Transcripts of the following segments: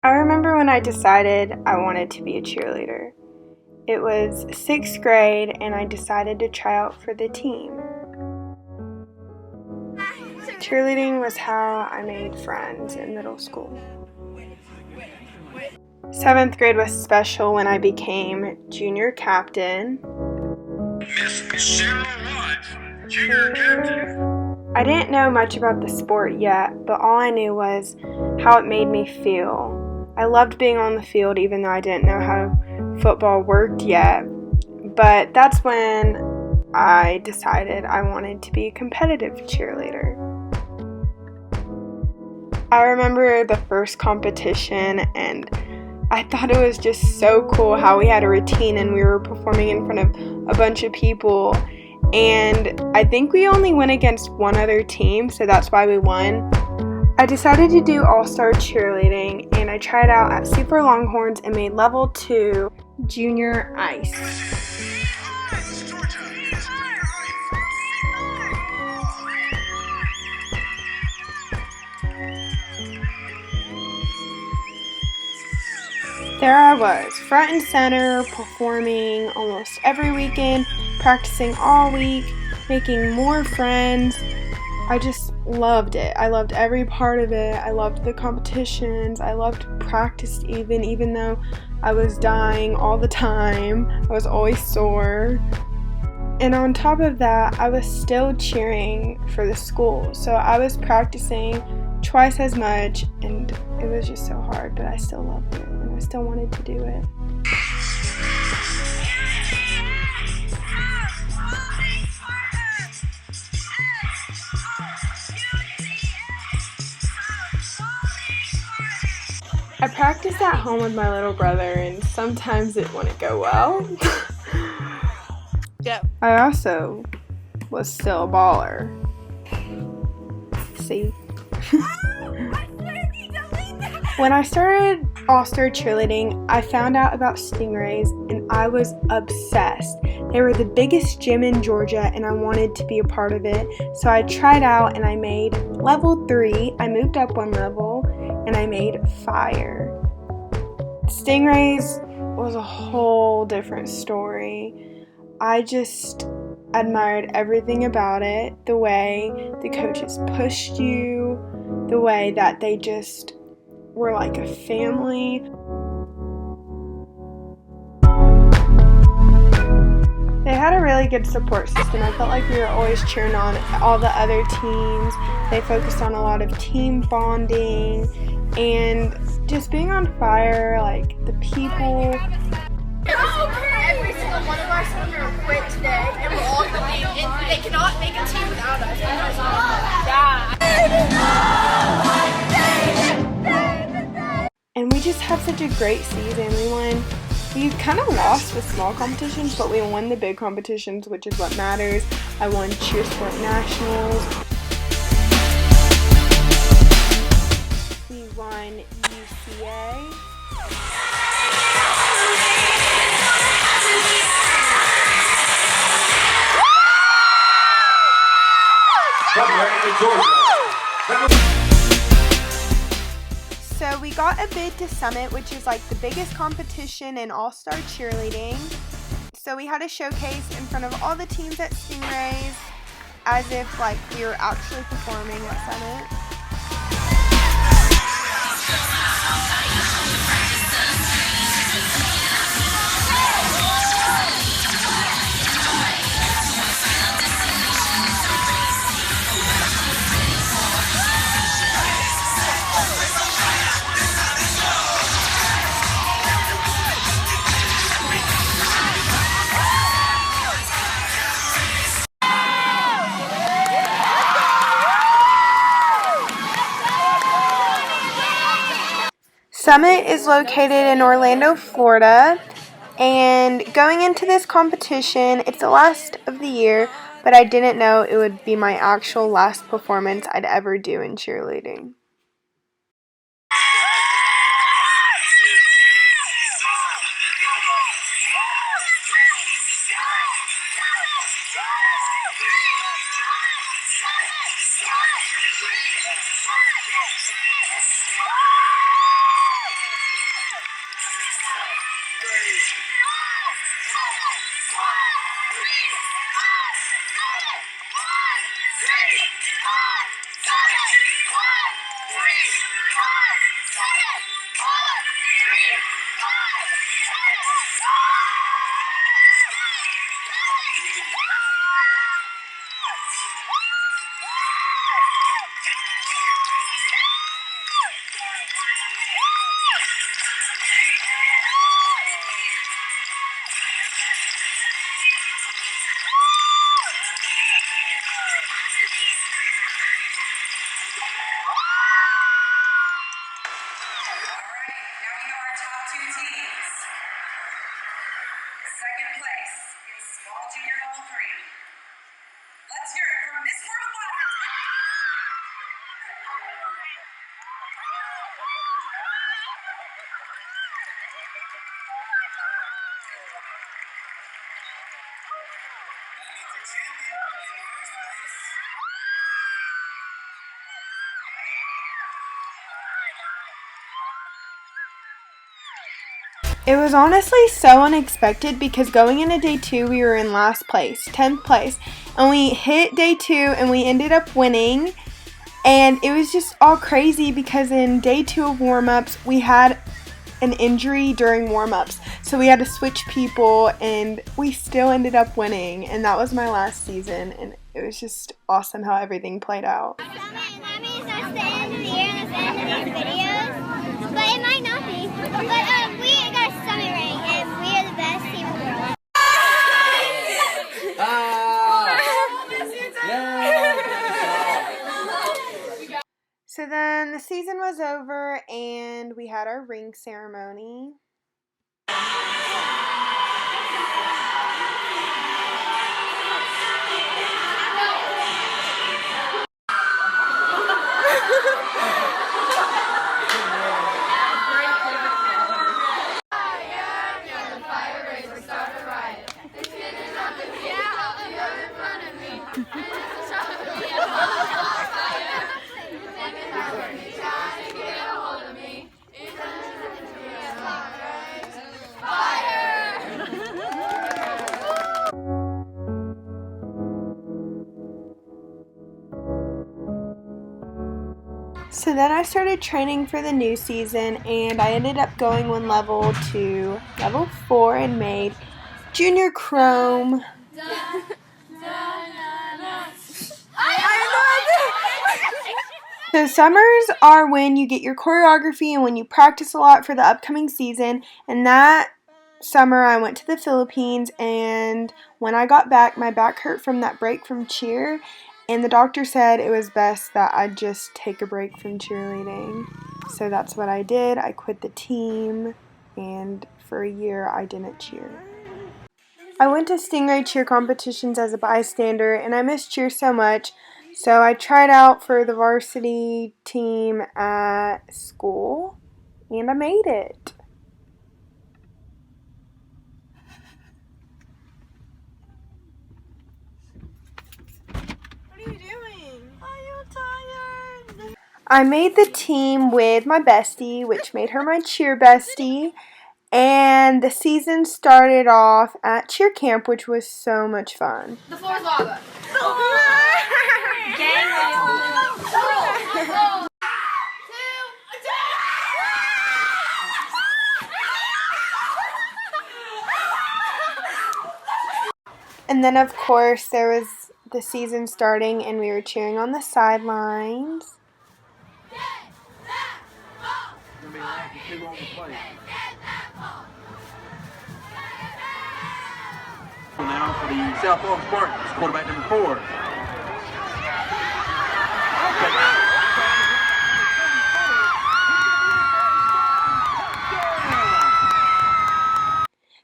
I remember when I decided I wanted to be a cheerleader. It was 6th grade and I decided to try out for the team. Cheerleading was how I made friends in middle school. 7th grade was special when I became junior captain. I didn't know much about the sport yet, but all I knew was how it made me feel. I loved being on the field even though I didn't know how football worked yet. But that's when I decided I wanted to be a competitive cheerleader. I remember the first competition and I thought it was just so cool how we had a routine and we were performing in front of a bunch of people. And I think we only went against one other team, so that's why we won. I decided to do all-star cheerleading and I tried out at Super Longhorns and made level 2 junior ice. There I was, front and center, performing almost every weekend, practicing all week, making more friends. I just loved it. I loved every part of it. I loved the competitions. I loved practice even though I was dying all the time. I was always sore. And on top of that, I was still cheering for the school. So I was practicing twice as much and it was just so hard, but I still loved it and I still wanted to do it. I practiced at home with my little brother and sometimes it wouldn't go well. Yeah. I also was still a baller. See? When I started all-star cheerleading, I found out about stingrays and I was obsessed. They were the biggest gym in Georgia and I wanted to be a part of it. So I tried out and I made level 3. I moved up one level and I made fire. Stingrays was a whole different story. I just admired everything about it. The way the coaches pushed you, the way that they just were like a family. They had a really good support system. I felt like we were always cheering on all the other teams. They focused on a lot of team bonding and just being on fire, like the people. Every single one of us are going to quit today, and we're all coming, and they cannot make a team without us. And we just had such a great season. We kind of lost the small competitions, but we won the big competitions, which is what matters. I won Cheer Sport Nationals. We won UCA. So we got a bid to Summit, which is like the biggest competition in all-star cheerleading. So we had a showcase in front of all the teams at Stingrays as if like we were actually performing at Summit. Summit is located in Orlando, Florida, and going into this competition, it's the last of the year, but I didn't know it would be my actual last performance I'd ever do in cheerleading. Second place in small junior level 3. Let's hear it from Miss Worldwide. It was honestly so unexpected because going into day 2 we were in last place, 10th place, and we hit day 2 and we ended up winning. And it was just all crazy because in day 2 of warm-ups we had an injury during warm-ups, so we had to switch people and we still ended up winning, and that was my last season, and it was just awesome how everything played out. That means that's the end of the year and that's the end of these videos, but it might not be. But we got a summit ring and we are the best team in the world. So then the season was over and we had our ring ceremony. So then I started training for the new season and I ended up going one level to level 4 and made Junior Chrome. So summers are when you get your choreography and when you practice a lot for the upcoming season, and that summer I went to the Philippines, and when I got back my back hurt from that break from cheer, and the doctor said it was best that I just take a break from cheerleading. So that's what I did. I quit the team, and for a year I didn't cheer. I went to Stingray cheer competitions as a bystander, and I missed cheer so much, so I tried out for the varsity team at school, and I made it. What are you doing? Are you tired? I made the team with my bestie, which made her my cheer bestie, and the season started off at cheer camp, which was so much fun. The floor is lava. And then, of course, there was the season starting, and we were cheering on the sidelines. Now for the South Florida Spartans, quarterback number 4.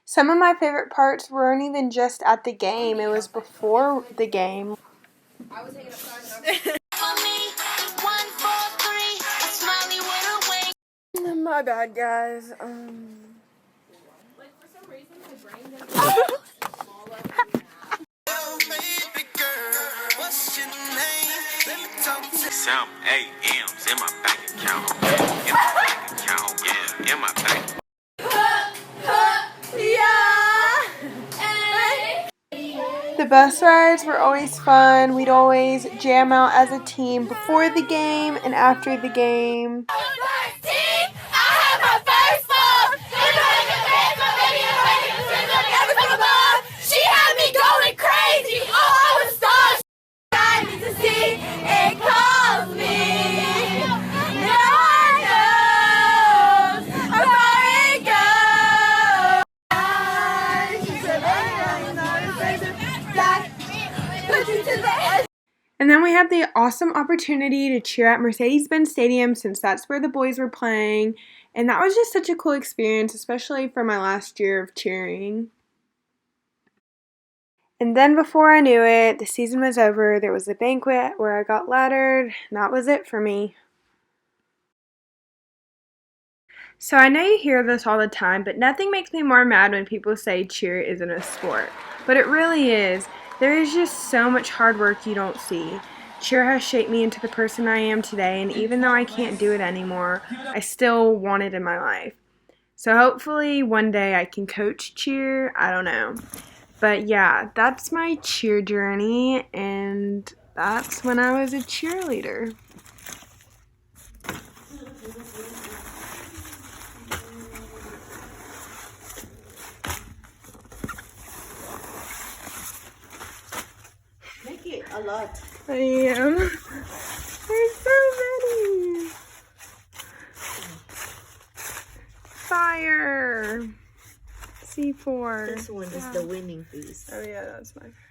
Some of my favorite parts weren't even just at the game, it was before the game. I was hanging upside down. My bad, guys. Some AMs in my bank account. In my bank account, yeah, in my bank. The bus rides were always fun. We'd always jam out as a team before the game and after the game. I have my had the awesome opportunity to cheer at Mercedes-Benz Stadium since that's where the boys were playing. And that was just such a cool experience, especially for my last year of cheering. And then before I knew it, the season was over. There was a banquet where I got lettered, and that was it for me. So I know you hear this all the time, but nothing makes me more mad when people say cheer isn't a sport. But it really is. There is just so much hard work you don't see. Cheer has shaped me into the person I am today, and even though I can't do it anymore, I still want it in my life. So hopefully one day I can coach cheer, I don't know. But yeah, that's my cheer journey, and that's when I was a cheerleader. Make it a lot. I am. There's so many. Fire. C4. This one is the winning piece. Oh yeah, that's my favorite.